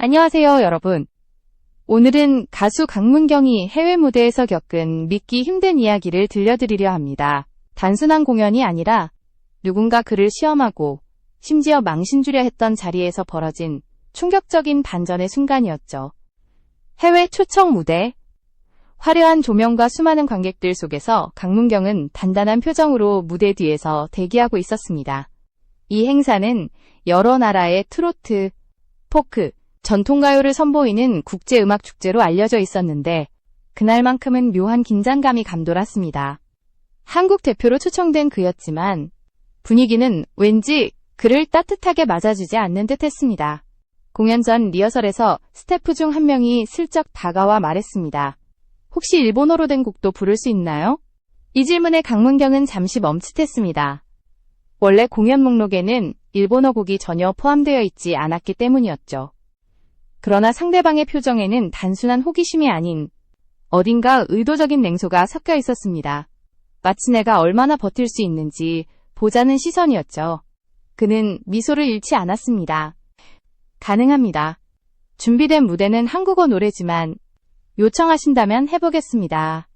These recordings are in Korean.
안녕하세요, 여러분. 오늘은 가수 강문경이 해외 무대에서 겪은 믿기 힘든 이야기를 들려드리려 합니다. 단순한 공연이 아니라 누군가 그를 시험하고 심지어 망신주려 했던 자리에서 벌어진 충격적인 반전의 순간이었죠. 해외 초청 무대. 화려한 조명과 수많은 관객들 속에서 강문경은 단단한 표정으로 무대 뒤에서 대기하고 있었습니다. 이 행사는 여러 나라의 트로트, 포크, 전통가요를 선보이는 국제음악축제로 알려져 있었는데 그날만큼은 묘한 긴장감이 감돌았습니다. 한국 대표로 초청된 그였지만 분위기는 왠지 그를 따뜻하게 맞아주지 않는 듯했습니다. 공연 전 리허설에서 스태프 중 한 명이 슬쩍 다가와 말했습니다. 혹시 일본어로 된 곡도 부를 수 있나요? 이 질문에 강문경은 잠시 멈칫했습니다. 원래 공연 목록에는 일본어 곡이 전혀 포함되어 있지 않았기 때문이었죠. 그러나 상대방의 표정에는 단순한 호기심이 아닌 어딘가 의도적인 냉소가 섞여 있었습니다. 마치 내가 얼마나 버틸 수 있는지 보자는 시선이었죠. 그는 미소를 잃지 않았습니다. 가능합니다. 준비된 무대는 한국어 노래지만 요청하신다면 해보겠습니다.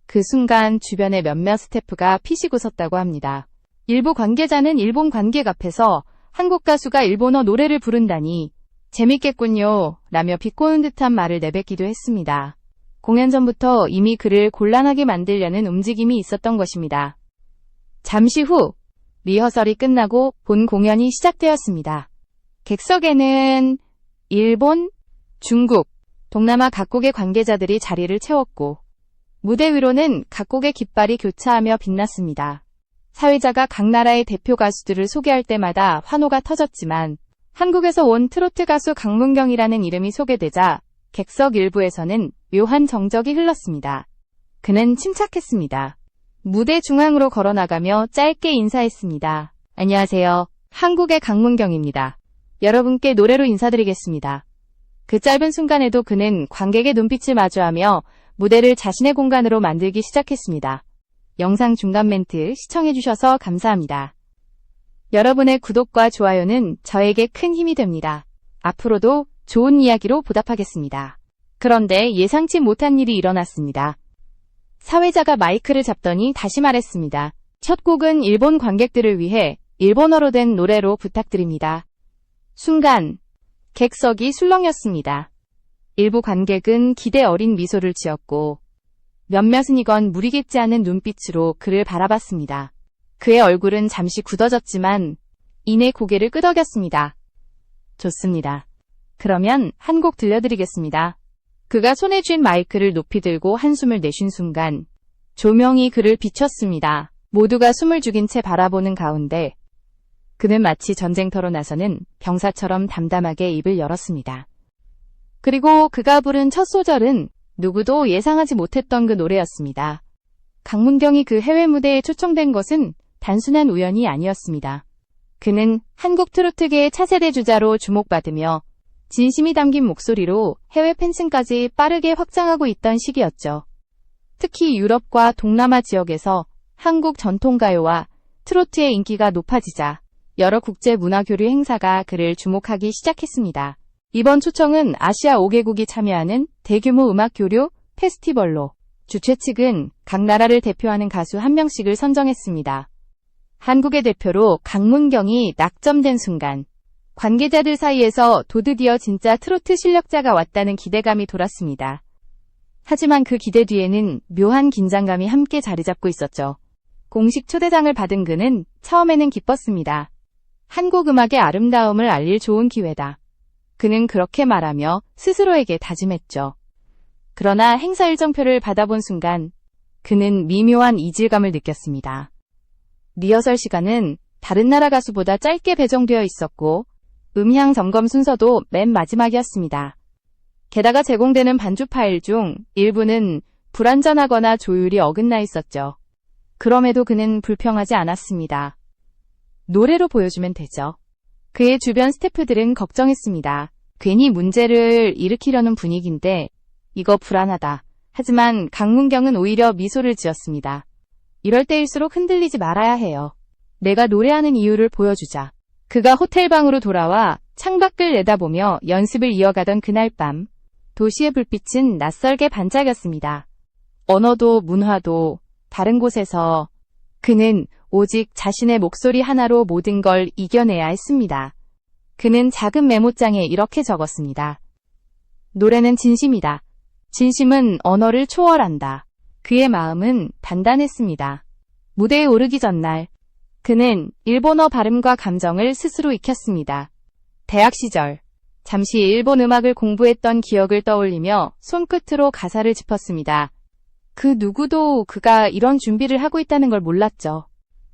그 순간 주변의 몇몇 스태프가 피식 웃었다고 합니다. 일부 관계자는 일본 관객 앞에서 한국 가수가 일본어 노래를 부른다니 재밌겠군요 라며 비꼬는 듯한 말을 내뱉기도 했습니다. 공연 전부터 이미 그를 곤란하게 만들려는 움직임이 있었던 것입니다. 잠시 후 리허설이 끝나고 본 공연이 시작되었습니다. 객석에는 일본, 중국, 동남아 각국의 관계자들이 자리를 채웠고 무대 위로는 각국의 깃발이 교차하며 빛났습니다. 사회자가 각 나라의 대표 가수들을 소개할 때마다 환호가 터졌지만 한국에서 온 트로트 가수 강문경이라는 이름이 소개되자 객석 일부에서는 묘한 정적이 흘렀습니다. 그는 침착했습니다. 무대 중앙으로 걸어나가며 짧게 인사했습니다. 안녕하세요. 한국의 강문경입니다. 여러분께 노래로 인사드리겠습니다. 그 짧은 순간에도 그는 관객의 눈빛을 마주하며 무대를 자신의 공간으로 만들기 시작했습니다. 영상 중간 멘트 시청해주셔서 감사합니다. 여러분의 구독과 좋아요는 저에게 큰 힘이 됩니다. 앞으로도 좋은 이야기로 보답하겠습니다. 그런데 예상치 못한 일이 일어났습니다. 사회자가 마이크를 잡더니 다시 말했습니다. 첫 곡은 일본 관객들을 위해 일본어로 된 노래로 부탁드립니다. 순간 객석이 술렁였습니다. 일부 관객은 기대 어린 미소를 지었고 몇몇은 이건 무리겠지 않은 눈빛으로 그를 바라봤습니다. 그의 얼굴은 잠시 굳어졌지만 이내 고개를 끄덕였습니다. 좋습니다. 그러면 한 곡 들려드리겠습니다. 그가 손에 쥔 마이크를 높이 들고 한숨을 내쉰 순간 조명이 그를 비췄습니다. 모두가 숨을 죽인 채 바라보는 가운데 그는 마치 전쟁터로 나서는 병사처럼 담담하게 입을 열었습니다. 그리고 그가 부른 첫 소절은 누구도 예상하지 못했던 그 노래였습니다. 강문경이 그 해외 무대에 초청된 것은 단순한 우연이 아니었습니다. 그는 한국 트로트계의 차세대 주자로 주목받으며 진심이 담긴 목소리로 해외 팬층까지 빠르게 확장하고 있던 시기였죠. 특히 유럽과 동남아 지역에서 한국 전통가요와 트로트의 인기가 높아지자 여러 국제 문화교류 행사가 그를 주목하기 시작했습니다. 이번 초청은 아시아 5개국이 참여하는 대규모 음악교류 페스티벌로 주최 측은 각 나라를 대표하는 가수 한 명씩을 선정했습니다. 한국의 대표로 강문경이 낙점된 순간 관계자들 사이에서 드디어 진짜 트로트 실력자가 왔다는 기대감이 돌았습니다. 하지만 그 기대 뒤에는 묘한 긴장감이 함께 자리 잡고 있었죠. 공식 초대장을 받은 그는 처음에는 기뻤습니다. 한국 음악의 아름다움을 알릴 좋은 기회다. 그는 그렇게 말하며 스스로에게 다짐했죠. 그러나 행사 일정표를 받아본 순간 그는 미묘한 이질감을 느꼈습니다. 리허설 시간은 다른 나라 가수보다 짧게 배정되어 있었고 음향 점검 순서도 맨 마지막이었습니다. 게다가 제공되는 반주 파일 중 일부는 불완전하거나 조율이 어긋나 있었죠. 그럼에도 그는 불평하지 않았습니다. 노래로 보여주면 되죠. 그의 주변 스태프들은 걱정했습니다. 괜히 문제를 일으키려는 분위기인데 이거 불안하다. 하지만 강문경은 오히려 미소를 지었습니다. 이럴 때일수록 흔들리지 말아야 해요. 내가 노래하는 이유를 보여주자. 그가 호텔 방으로 돌아와 창밖을 내다보며 연습을 이어가던 그날 밤, 도시의 불빛은 낯설게 반짝였습니다. 언어도 문화도 다른 곳에서 그는 오직 자신의 목소리 하나로 모든 걸 이겨내야 했습니다. 그는 작은 메모장에 이렇게 적었습니다. 노래는 진심이다. 진심은 언어를 초월한다. 그의 마음은 단단했습니다. 무대에 오르기 전날, 그는 일본어 발음과 감정을 스스로 익혔습니다. 대학 시절, 잠시 일본 음악을 공부했던 기억을 떠올리며 손끝으로 가사를 짚었습니다. 그 누구도 그가 이런 준비를 하고 있다는 걸 몰랐죠.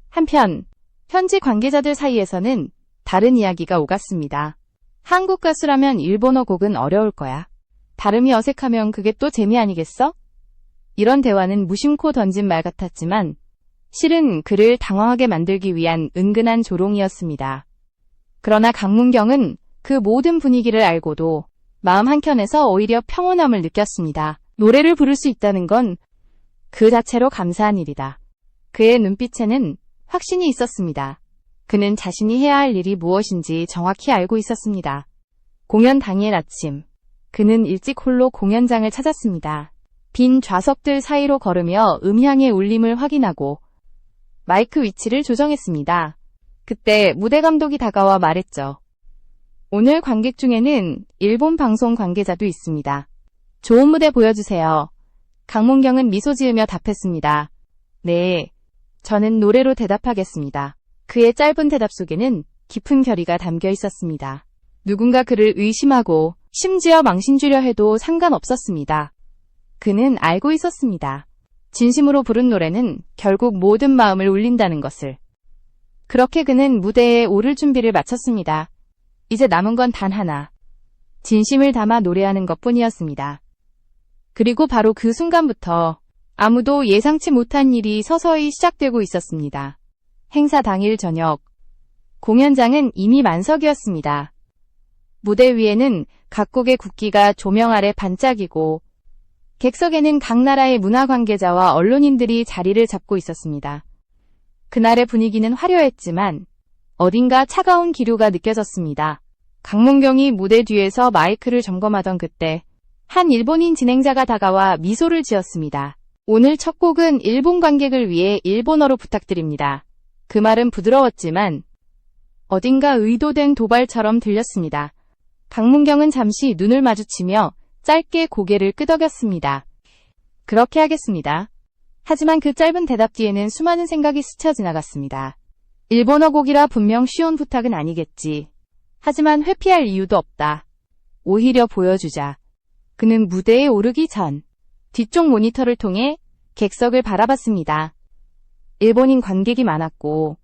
한편, 현지 관계자들 사이에서는 다른 이야기가 오갔습니다. 한국 가수라면 일본어 곡은 어려울 거야. 발음이 어색하면 그게 또 재미 아니겠어? 이런 대화는 무심코 던진 말 같았지만 실은 그를 당황하게 만들기 위한 은근한 조롱이었습니다. 그러나 강문경은 그 모든 분위기를 알고도 마음 한켠에서 오히려 평온함을 느꼈습니다. 노래를 부를 수 있다는 건 그 자체로 감사한 일이다. 그의 눈빛에는 확신이 있었습니다. 그는 자신이 해야 할 일이 무엇인지 정확히 알고 있었습니다. 공연 당일 아침, 그는 일찍 홀로 공연장을 찾았습니다. 빈 좌석들 사이로 걸으며 음향의 울림을 확인하고 마이크 위치를 조정했습니다. 그때 무대 감독이 다가와 말했죠. 오늘 관객 중에는 일본 방송 관계자도 있습니다. 좋은 무대 보여주세요. 강문경은 미소 지으며 답했습니다. 네, 저는 노래로 대답하겠습니다. 그의 짧은 대답 속에는 깊은 결의가 담겨 있었습니다. 누군가 그를 의심하고 심지어 망신주려 해도 상관없었습니다. 그는 알고 있었습니다. 진심으로 부른 노래는 결국 모든 마음을 울린다는 것을. 그렇게 그는 무대에 오를 준비를 마쳤습니다. 이제 남은 건 단 하나. 진심을 담아 노래하는 것뿐이었습니다. 그리고 바로 그 순간부터 아무도 예상치 못한 일이 서서히 시작되고 있었습니다. 행사 당일 저녁, 공연장은 이미 만석이었습니다. 무대 위에는 각국의 국기가 조명 아래 반짝이고 객석에는 각 나라의 문화 관계자와 언론인들이 자리를 잡고 있었습니다. 그날의 분위기는 화려했지만 어딘가 차가운 기류가 느껴졌습니다. 강문경이 무대 뒤에서 마이크를 점검하던 그때 한 일본인 진행자가 다가와 미소를 지었습니다. 오늘 첫 곡은 일본 관객을 위해 일본어로 부탁드립니다. 그 말은 부드러웠지만 어딘가 의도된 도발처럼 들렸습니다. 강문경은 잠시 눈을 마주치며 짧게 고개를 끄덕였습니다. 그렇게 하겠습니다. 하지만 그 짧은 대답 뒤에는 수많은 생각이 스쳐 지나갔습니다. 일본어 곡이라 분명 쉬운 부탁은 아니겠지. 하지만 회피할 이유도 없다. 오히려 보여주자. 그는 무대에 오르기 전 뒤쪽 모니터를 통해 객석을 바라봤습니다. 일본인 관객이 많았고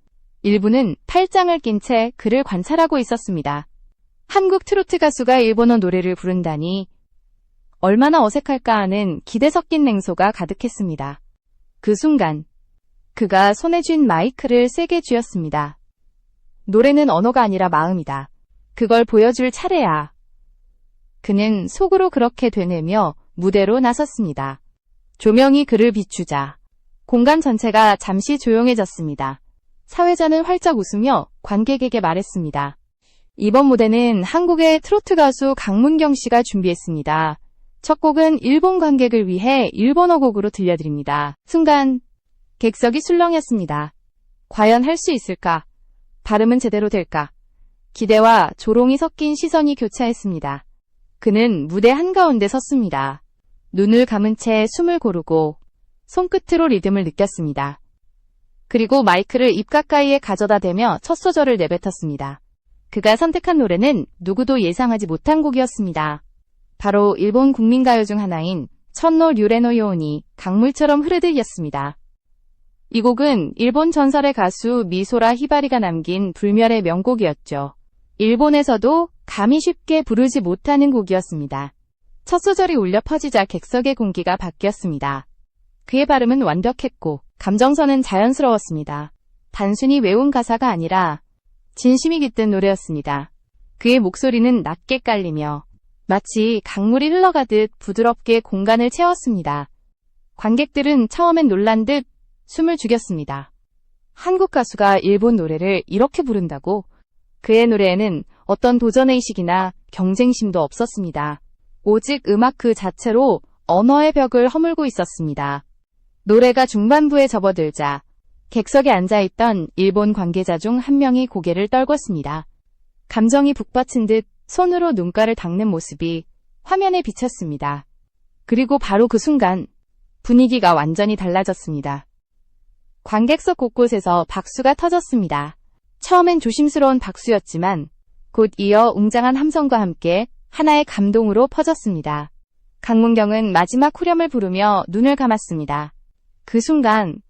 일부는 팔짱을 낀 채 그를 관찰하고 있었습니다. 한국 트로트 가수가 일본어 노래를 부른다니 얼마나 어색할까 하는 기대 섞인 냉소가 가득했습니다. 그 순간 그가 손에 쥔 마이크를 세게 쥐었습니다. 노래는 언어가 아니라 마음이다. 그걸 보여줄 차례야. 그는 속으로 그렇게 되뇌며 무대로 나섰습니다. 조명이 그를 비추자 공간 전체가 잠시 조용해졌습니다. 사회자는 활짝 웃으며 관객에게 말했습니다. 이번 무대는 한국의 트로트 가수 강문경 씨가 준비했습니다. 첫 곡은 일본 관객을 위해 일본어 곡으로 들려드립니다. 순간 객석이 술렁였습니다. 과연 할 수 있을까? 발음은 제대로 될까? 기대와 조롱이 섞인 시선이 교차했습니다. 그는 무대 한가운데 섰습니다. 눈을 감은 채 숨을 고르고 손끝으로 리듬을 느꼈습니다. 그리고 마이크를 입 가까이에 가져다 대며 첫 소절을 내뱉었습니다. 그가 선택한 노래는 누구도 예상하지 못한 곡이었습니다. 바로 일본 국민가요 중 하나인 천노 류레노 요온이 강물처럼 흐르듯이었습니다. 이 곡은 일본 전설의 가수 미소라 히바리가 남긴 불멸의 명곡이었죠. 일본에서도 감히 쉽게 부르지 못하는 곡이었습니다. 첫 소절이 울려 퍼지자 객석의 공기가 바뀌었습니다. 그의 발음은 완벽했고 감정선은 자연스러웠습니다. 단순히 외운 가사가 아니라 진심이 깃든 노래였습니다. 그의 목소리는 낮게 깔리며 마치 강물이 흘러가듯 부드럽게 공간을 채웠습니다. 관객들은 처음엔 놀란 듯 숨을 죽였습니다. 한국 가수가 일본 노래를 이렇게 부른다고? 그의 노래에는 어떤 도전의식이나 경쟁심도 없었습니다. 오직 음악 그 자체로 언어의 벽을 허물고 있었습니다. 노래가 중반부에 접어들자 객석에 앉아있던 일본 관계자 중 한 명이 고개를 떨궜습니다. 감정이 북받친 듯 손으로 눈가를 닦는 모습이 화면에 비쳤습니다. 그리고 바로 그 순간 분위기가 완전히 달라졌습니다. 관객석 곳곳에서 박수가 터졌습니다. 처음엔 조심스러운 박수였지만 곧 이어 웅장한 함성과 함께 하나의 감동으로 퍼졌습니다. 강문경은 마지막 후렴을 부르며 눈을 감았습니다. 그 순간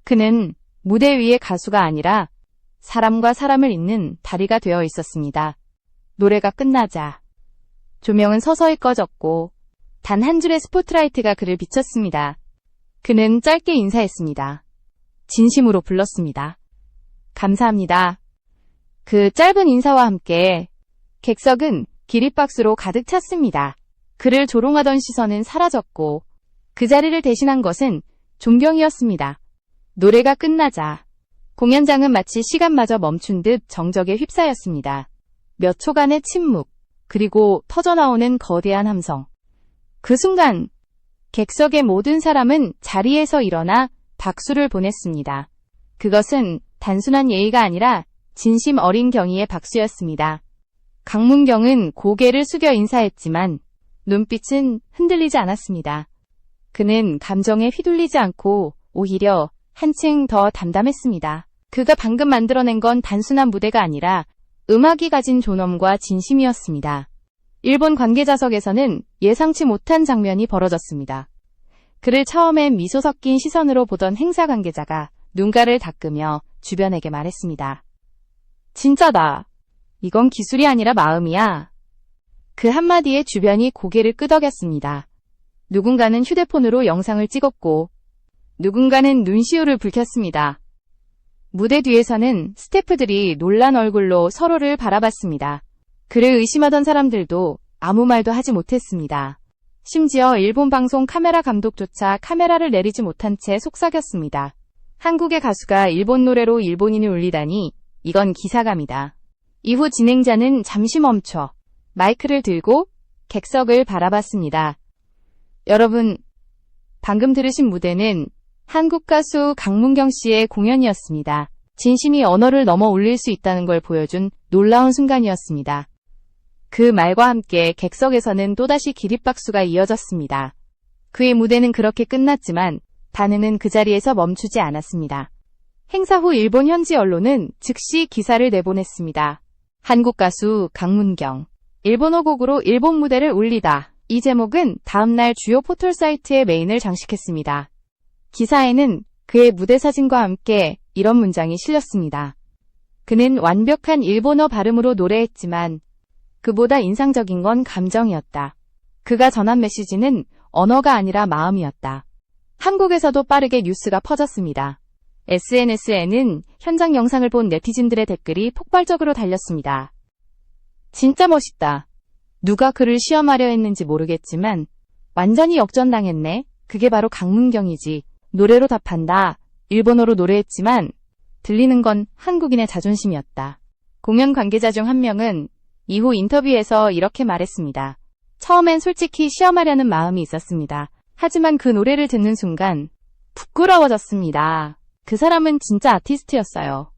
그는 무대 위의 가수가 아니라 사람과 사람을 잇는 다리가 되어 있었습니다. 노래가 끝나자 조명은 서서히 꺼졌고 단 한 줄의 스포트라이트가 그를 비췄습니다. 그는 짧게 인사했습니다. 진심으로 불렀습니다. 감사합니다. 그 짧은 인사와 함께 객석은 기립박수로 가득 찼습니다. 그를 조롱하던 시선은 사라졌고 그 자리를 대신한 것은 존경이었습니다. 노래가 끝나자 공연장은 마치 시간마저 멈춘 듯 정적에 휩싸였습니다. 몇 초간의 침묵, 그리고 터져나오는 거대한 함성. 그 순간 객석의 모든 사람은 자리에서 일어나 박수를 보냈습니다. 그것은 단순한 예의가 아니라 진심 어린 경의의 박수였습니다. 강문경은 고개를 숙여 인사했지만 눈빛은 흔들리지 않았습니다. 그는 감정에 휘둘리지 않고 오히려 한층 더 담담했습니다. 그가 방금 만들어낸 건 단순한 무대가 아니라 음악이 가진 존엄과 진심이었습니다. 일본 관계자석에서는 예상치 못한 장면이 벌어졌습니다. 그를 처음엔 미소 섞인 시선으로 보던 행사 관계자가 눈가를 닦으며 주변에게 말했습니다. 진짜다. 이건 기술이 아니라 마음이야. 그 한마디에 주변이 고개를 끄덕였습니다. 누군가는 휴대폰으로 영상을 찍었고 누군가는 눈시울을 붉혔습니다. 무대 뒤에서는 스태프들이 놀란 얼굴로 서로를 바라봤습니다. 그를 의심하던 사람들도 아무 말도 하지 못했습니다. 심지어 일본 방송 카메라 감독조차 카메라를 내리지 못한 채 속삭였습니다. 한국의 가수가 일본 노래로 일본인을 울리다니 이건 기사감이다. 이후 진행자는 잠시 멈춰 마이크를 들고 객석을 바라봤습니다. 여러분, 방금 들으신 무대는 한국 가수 강문경 씨의 공연이었습니다. 진심이 언어를 넘어 울릴 수 있다는 걸 보여준 놀라운 순간이었습니다. 그 말과 함께 객석에서는 또다시 기립박수가 이어졌습니다. 그의 무대는 그렇게 끝났지만 반응은 그 자리에서 멈추지 않았습니다. 행사 후 일본 현지 언론은 즉시 기사를 내보냈습니다. 한국 가수 강문경, 일본어 곡으로 일본 무대를 울리다. 이 제목은 다음날 주요 포털 사이트의 메인을 장식했습니다. 기사에는 그의 무대 사진과 함께 이런 문장이 실렸습니다. 그는 완벽한 일본어 발음으로 노래했지만 그보다 인상적인 건 감정이었다. 그가 전한 메시지는 언어가 아니라 마음이었다. 한국에서도 빠르게 뉴스가 퍼졌습니다. SNS에는 현장 영상을 본 네티즌들의 댓글이 폭발적으로 달렸습니다. 진짜 멋있다. 누가 그를 시험하려 했는지 모르겠지만 완전히 역전당했네. 그게 바로 강문경이지. 노래로 답한다. 일본어로 노래했지만 들리는 건 한국인의 자존심이었다. 공연 관계자 중 한 명은 이후 인터뷰에서 이렇게 말했습니다. 처음엔 솔직히 시험하려는 마음이 있었습니다. 하지만 그 노래를 듣는 순간 부끄러워졌습니다. 그 사람은 진짜 아티스트였어요.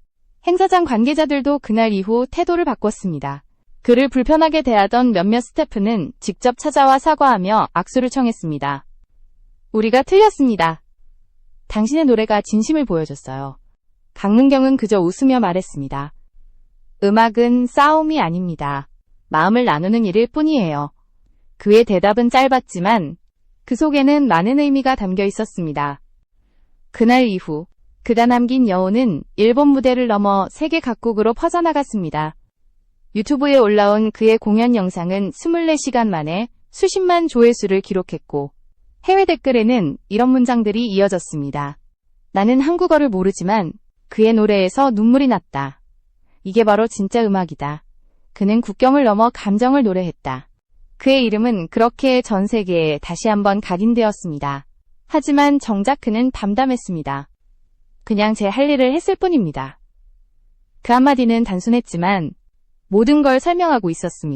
행사장 관계자들도 그날 이후 태도를 바꿨습니다. 그를 불편하게 대하던 몇몇 스태프는 직접 찾아와 사과하며 악수를 청했습니다. 우리가 틀렸습니다. 당신의 노래가 진심을 보여줬어요. 강문경은 그저 웃으며 말했습니다. 음악은 싸움이 아닙니다. 마음을 나누는 일일 뿐이에요. 그의 대답은 짧았지만 그 속에는 많은 의미가 담겨 있었습니다. 그날 이후 그가 남긴 여운은 일본 무대를 넘어 세계 각국으로 퍼져나갔습니다. 유튜브에 올라온 그의 공연 영상은 24시간 만에 수십만 조회수를 기록했고 해외 댓글에는 이런 문장들이 이어졌습니다. 나는 한국어를 모르지만 그의 노래에서 눈물이 났다. 이게 바로 진짜 음악이다. 그는 국경을 넘어 감정을 노래했다. 그의 이름은 그렇게 전 세계에 다시 한번 각인되었습니다. 하지만 정작 그는 담담했습니다. 그냥 제 할 일을 했을 뿐입니다. 그 한마디는 단순했지만 모든 걸 설명하고 있었습니다.